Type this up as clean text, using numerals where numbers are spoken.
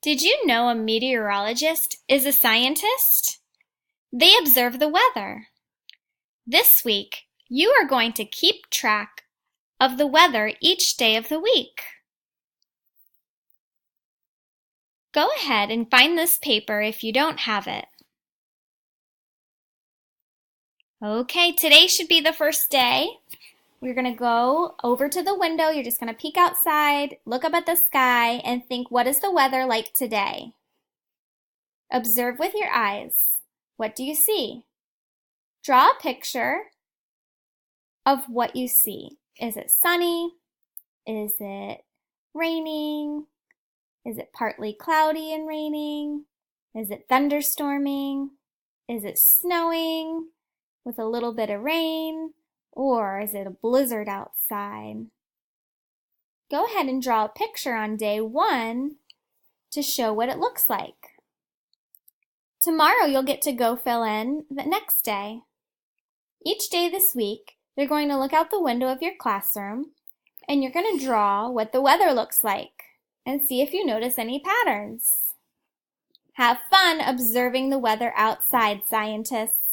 Did you know a meteorologist is a scientist? They observe the weather. This week, you are going to keep track of the weather each day of the week. Go ahead and find this paper if you don't have it. Okay, today should be the first day. We're going to go over to the window. You're just going to peek outside, look up at the sky, and think, what is the weather like today? Observe with your eyes. What do you see? Draw a picture of what you see. Is it sunny? Is it raining? Is it partly cloudy and raining? Is it thunderstorming? Is it snowing with a little bit of rain? Or is it a blizzard outside? Go ahead and draw a picture on day 1 to show what it looks like. Tomorrow you'll get to go fill in the next day. Each day this week, you're going to look out the window of your classroom and you're going to draw what the weather looks like and see if you notice any patterns. Have fun observing the weather outside, scientists.